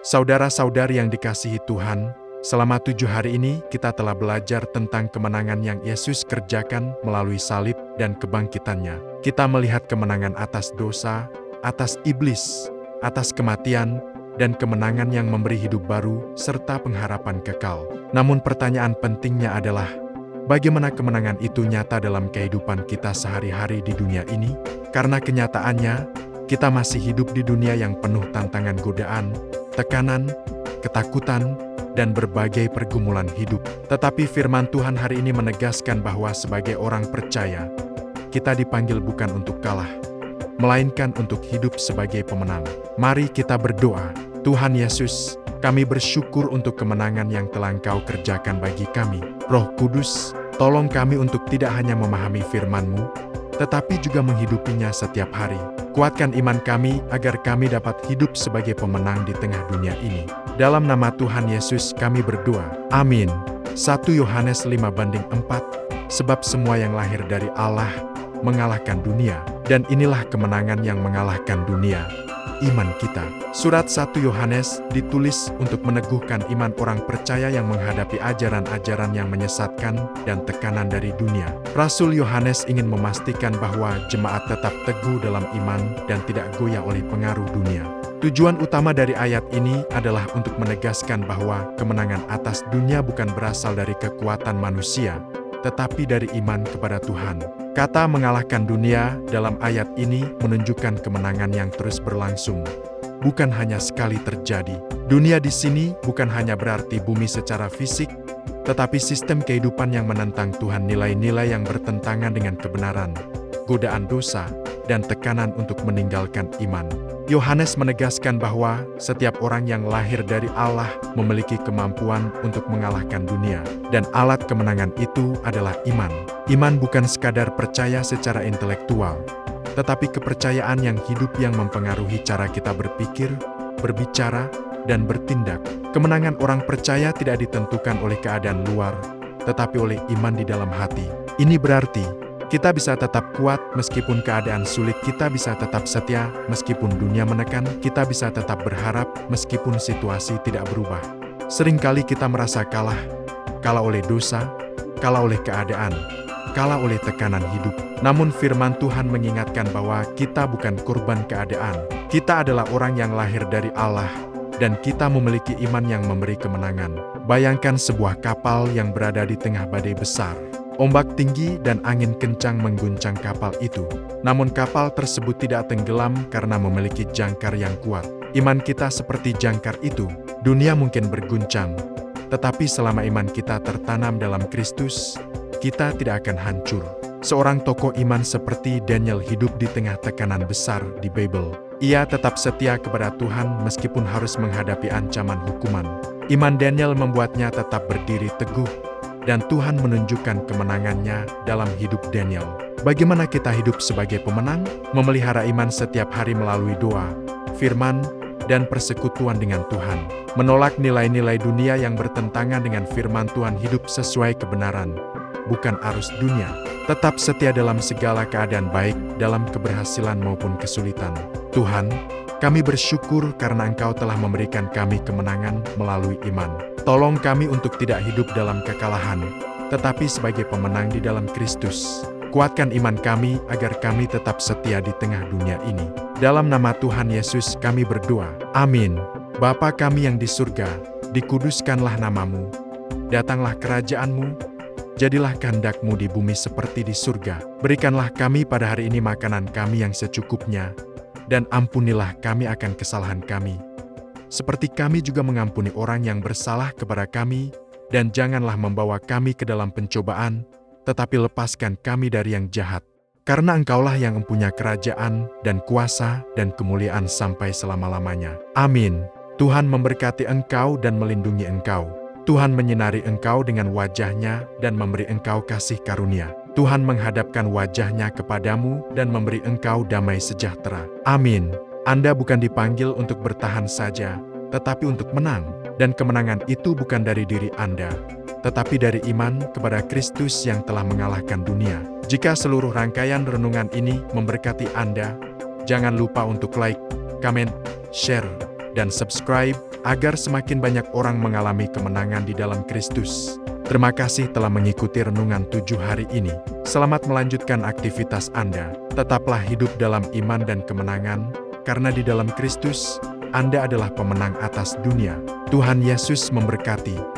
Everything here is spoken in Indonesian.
Saudara-saudari yang dikasihi Tuhan, selama 7 hari ini kita telah belajar tentang kemenangan yang Yesus kerjakan melalui salib dan kebangkitannya. Kita melihat kemenangan atas dosa, atas iblis, atas kematian, dan kemenangan yang memberi hidup baru serta pengharapan kekal. Namun pertanyaan pentingnya adalah, bagaimana kemenangan itu nyata dalam kehidupan kita sehari-hari di dunia ini? Karena kenyataannya, kita masih hidup di dunia yang penuh tantangan godaan, tekanan, ketakutan, dan berbagai pergumulan hidup. Tetapi firman Tuhan hari ini menegaskan bahwa sebagai orang percaya, kita dipanggil bukan untuk kalah, melainkan untuk hidup sebagai pemenang. Mari kita berdoa. Tuhan Yesus, kami bersyukur untuk kemenangan yang telah Engkau kerjakan bagi kami. Roh Kudus, tolong kami untuk tidak hanya memahami firman-Mu, tetapi juga menghidupinya setiap hari. Kuatkan iman kami agar kami dapat hidup sebagai pemenang di tengah dunia ini. Dalam nama Tuhan Yesus kami berdoa. Amin. 1 Yohanes 5:4. Sebab semua yang lahir dari Allah mengalahkan dunia, dan inilah kemenangan yang mengalahkan dunia, iman kita. Surat 1 Yohanes ditulis untuk meneguhkan iman orang percaya yang menghadapi ajaran-ajaran yang menyesatkan dan tekanan dari dunia. Rasul Yohanes ingin memastikan bahwa jemaat tetap teguh dalam iman dan tidak goyah oleh pengaruh dunia. Tujuan utama dari ayat ini adalah untuk menegaskan bahwa kemenangan atas dunia bukan berasal dari kekuatan manusia, tetapi dari iman kepada Tuhan. Kata mengalahkan dunia dalam ayat ini menunjukkan kemenangan yang terus berlangsung, bukan hanya sekali terjadi. Dunia di sini bukan hanya berarti bumi secara fisik, tetapi sistem kehidupan yang menentang Tuhan, nilai-nilai yang bertentangan dengan kebenaran, godaan dosa, dan tekanan untuk meninggalkan iman. Yohanes menegaskan bahwa setiap orang yang lahir dari Allah memiliki kemampuan untuk mengalahkan dunia, dan alat kemenangan itu adalah iman. Iman bukan sekadar percaya secara intelektual, tetapi kepercayaan yang hidup yang mempengaruhi cara kita berpikir, berbicara, dan bertindak. Kemenangan orang percaya tidak ditentukan oleh keadaan luar, tetapi oleh iman di dalam hati. Ini berarti kita bisa tetap kuat meskipun keadaan sulit, kita bisa tetap setia meskipun dunia menekan, kita bisa tetap berharap meskipun situasi tidak berubah. Seringkali kita merasa kalah oleh dosa, kalah oleh keadaan, kalah oleh tekanan hidup. Namun firman Tuhan mengingatkan bahwa kita bukan korban keadaan. Kita adalah orang yang lahir dari Allah, dan kita memiliki iman yang memberi kemenangan. Bayangkan sebuah kapal yang berada di tengah badai besar. Ombak tinggi dan angin kencang mengguncang kapal itu. Namun kapal tersebut tidak tenggelam karena memiliki jangkar yang kuat. Iman kita seperti jangkar itu. Dunia mungkin berguncang, tetapi selama iman kita tertanam dalam Kristus, kita tidak akan hancur. Seorang tokoh iman seperti Daniel hidup di tengah tekanan besar di Babel. Ia tetap setia kepada Tuhan meskipun harus menghadapi ancaman hukuman. Iman Daniel membuatnya tetap berdiri teguh, dan Tuhan menunjukkan kemenangannya dalam hidup Daniel. Bagaimana kita hidup sebagai pemenang? Memelihara iman setiap hari melalui doa, firman, dan persekutuan dengan Tuhan. Menolak nilai-nilai dunia yang bertentangan dengan firman Tuhan, hidup sesuai kebenaran, bukan arus dunia. Tetap setia dalam segala keadaan, baik dalam keberhasilan maupun kesulitan. Tuhan, kami bersyukur karena Engkau telah memberikan kami kemenangan melalui iman. Tolong kami untuk tidak hidup dalam kekalahan, tetapi sebagai pemenang di dalam Kristus. Kuatkan iman kami agar kami tetap setia di tengah dunia ini. Dalam nama Tuhan Yesus kami berdoa. Amin. Bapa kami yang di surga, dikuduskanlah nama-Mu. Datanglah kerajaan-Mu. Jadilah kehendak-Mu di bumi seperti di surga. Berikanlah kami pada hari ini makanan kami yang secukupnya, dan ampunilah kami akan kesalahan kami, seperti kami juga mengampuni orang yang bersalah kepada kami, dan janganlah membawa kami ke dalam pencobaan, tetapi lepaskan kami dari yang jahat. Karena Engkaulah yang mempunyai kerajaan, dan kuasa, dan kemuliaan sampai selama-lamanya. Amin. Tuhan memberkati engkau dan melindungi engkau. Tuhan menyinari engkau dengan wajah-Nya dan memberi engkau kasih karunia. Tuhan menghadapkan wajah-Nya kepadamu dan memberi engkau damai sejahtera. Amin. Anda bukan dipanggil untuk bertahan saja, tetapi untuk menang. Dan kemenangan itu bukan dari diri Anda, tetapi dari iman kepada Kristus yang telah mengalahkan dunia. Jika seluruh rangkaian renungan ini memberkati Anda, jangan lupa untuk like, komen, share, dan subscribe agar semakin banyak orang mengalami kemenangan di dalam Kristus. Terima kasih telah mengikuti renungan 7 hari ini. Selamat melanjutkan aktivitas Anda. Tetaplah hidup dalam iman dan kemenangan, karena di dalam Kristus, Anda adalah pemenang atas dunia. Tuhan Yesus memberkati.